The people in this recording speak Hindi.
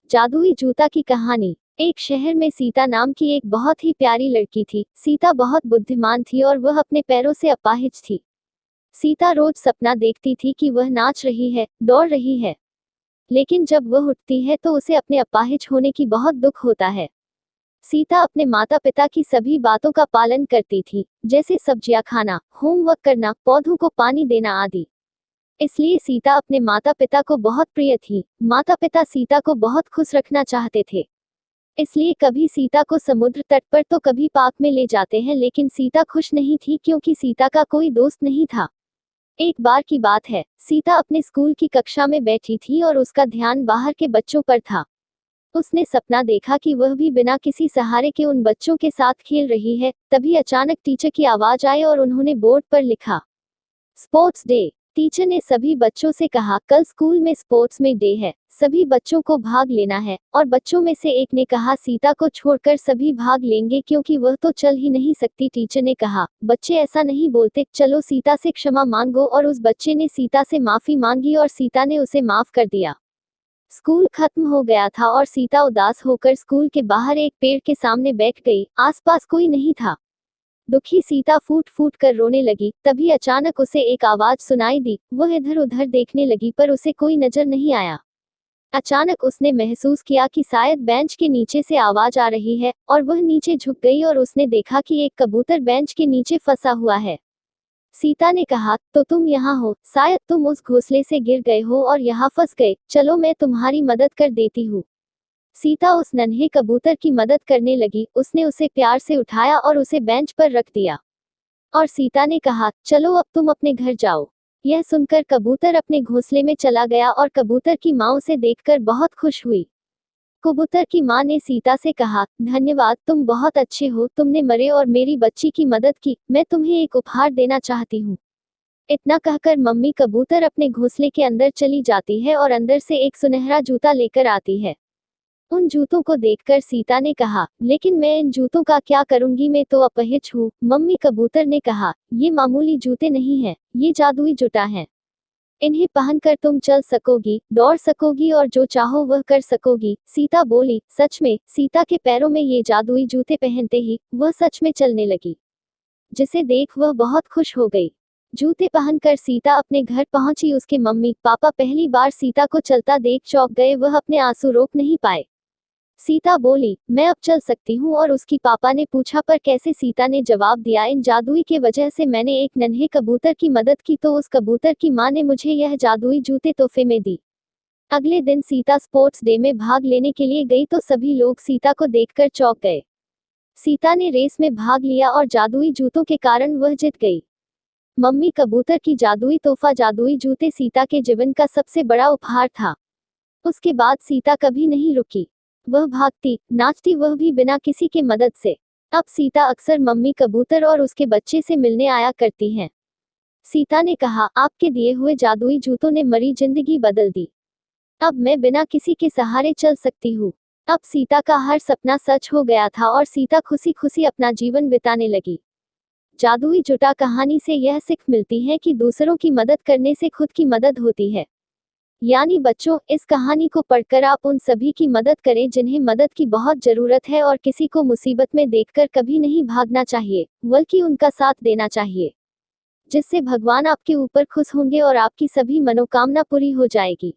जादुई जूता की कहानी। एक शहर में सीता नाम की एक बहुत ही प्यारी लड़की थी। सीता बहुत बुद्धिमान थी और वह अपने पैरों से अपाहिज थी। सीता रोज सपना देखती थी कि वह नाच रही है, दौड़ रही है, लेकिन जब वह उठती है तो उसे अपने अपाहिज होने की बहुत दुख होता है। सीता अपने माता पिता की सभी बातों का पालन करती थी, जैसे सब्जियां खाना, होमवर्क करना, पौधों को पानी देना आदि। इसलिए सीता अपने माता पिता को बहुत प्रिय थी। माता पिता सीता को बहुत खुश रखना चाहते थे, इसलिए कभी सीता को समुद्र तट पर तो कभी पार्क में ले जाते हैं, लेकिन सीता खुश नहीं थी क्योंकि सीता का कोई दोस्त नहीं था। एक बार की बात है, सीता अपने स्कूल की कक्षा में बैठी थी और उसका ध्यान बाहर के बच्चों पर था। उसने सपना देखा कि वह भी बिना किसी सहारे के उन बच्चों के साथ खेल रही है। तभी अचानक टीचर की आवाज आई और उन्होंने बोर्ड पर लिखा, स्पोर्ट्स डे। टीचर ने सभी बच्चों से कहा, कल स्कूल में स्पोर्ट्स में डे है, सभी बच्चों को भाग लेना है। और बच्चों में से एक ने कहा, सीता को छोड़कर सभी भाग लेंगे क्योंकि वह तो चल ही नहीं सकती। टीचर ने कहा, बच्चे ऐसा नहीं बोलते, चलो सीता से क्षमा मांगो। और उस बच्चे ने सीता से माफी मांगी और सीता ने उसे माफ कर दिया। स्कूल खत्म हो गया था और सीता उदास होकर स्कूल के बाहर एक पेड़ के सामने बैठ गई। आसपास कोई नहीं था। दुखी सीता फूट फूट कर रोने लगी। तभी अचानक उसे एक आवाज सुनाई दी। वह इधर उधर देखने लगी पर उसे कोई नजर नहीं आया। अचानक उसने महसूस किया कि शायद बेंच के नीचे से आवाज आ रही है और वह नीचे झुक गई और उसने देखा कि एक कबूतर बेंच के नीचे फंसा हुआ है। सीता ने कहा, तो तुम यहाँ हो, शायद तुम उस घोंसले से गिर गए हो और यहाँ फंस गए, चलो मैं तुम्हारी मदद कर देती हूँ। सीता उस नन्हे कबूतर की मदद करने लगी। उसने उसे प्यार से उठाया और उसे बेंच पर रख दिया। और सीता ने कहा, चलो अब तुम अपने घर जाओ। यह सुनकर कबूतर अपने घोंसले में चला गया और कबूतर की माँ उसे देखकर बहुत खुश हुई। कबूतर की माँ ने सीता से कहा, धन्यवाद, तुम बहुत अच्छे हो, तुमने मरे और मेरी बच्ची की मदद की। मैं तुम्हें एक उपहार देना चाहती हूँ। इतना कहकर मम्मी कबूतर अपने घोंसले के अंदर चली जाती है और अंदर से एक सुनहरा जूता लेकर आती है। उन जूतों को देखकर सीता ने कहा, लेकिन मैं इन जूतों का क्या करूंगी, मैं तो अपाहिज हूँ। मम्मी कबूतर ने कहा, ये मामूली जूते नहीं हैं, ये जादुई जूता हैं। इन्हें पहनकर तुम चल सकोगी, दौड़ सकोगी और जो चाहो वह कर सकोगी। सीता बोली, सच में? सीता के पैरों में ये जादुई जूते पहनते ही वह सच में चलने लगी, जिसे देख वह बहुत खुश हो गई। जूते पहनकर सीता अपने घर पहुंची। उसके मम्मी पापा पहली बार सीता को चलता देख चौंक गए। वह अपने आंसू रोक नहीं पाए। सीता बोली, मैं अब चल सकती हूँ। और उसकी पापा ने पूछा, पर कैसे? सीता ने जवाब दिया, इन जादुई के वजह से मैंने एक नन्हे कबूतर की मदद की तो उस कबूतर की माँ ने मुझे यह जादुई जूते तोहफे में दी। अगले दिन सीता स्पोर्ट्स डे में भाग लेने के लिए गई तो सभी लोग सीता को देखकर चौंक गए। सीता ने रेस में भाग लिया और जादुई जूतों के कारण वह जीत गई। मम्मी कबूतर की जादुई तोहफा जादुई जूते सीता के जीवन का सबसे बड़ा उपहार था। उसके बाद सीता कभी नहीं रुकी। वह भागती, नाचती, वह भी बिना किसी के मदद से। अब सीता अक्सर मम्मी कबूतर और उसके बच्चे से मिलने आया करती हैं। सीता ने कहा, आपके दिए हुए जादुई जूतों ने मेरी जिंदगी बदल दी। अब मैं बिना किसी के सहारे चल सकती हूँ। अब सीता का हर सपना सच हो गया था और सीता खुशी खुशी अपना जीवन बिताने लगी। जादुई जूता कहानी से यह सीख मिलती है कि दूसरों की मदद करने से खुद की मदद होती है। यानी बच्चों, इस कहानी को पढ़कर आप उन सभी की मदद करें जिन्हें मदद की बहुत जरूरत है और किसी को मुसीबत में देखकर कभी नहीं भागना चाहिए, बल्कि उनका साथ देना चाहिए, जिससे भगवान आपके ऊपर खुश होंगे और आपकी सभी मनोकामना पूरी हो जाएगी।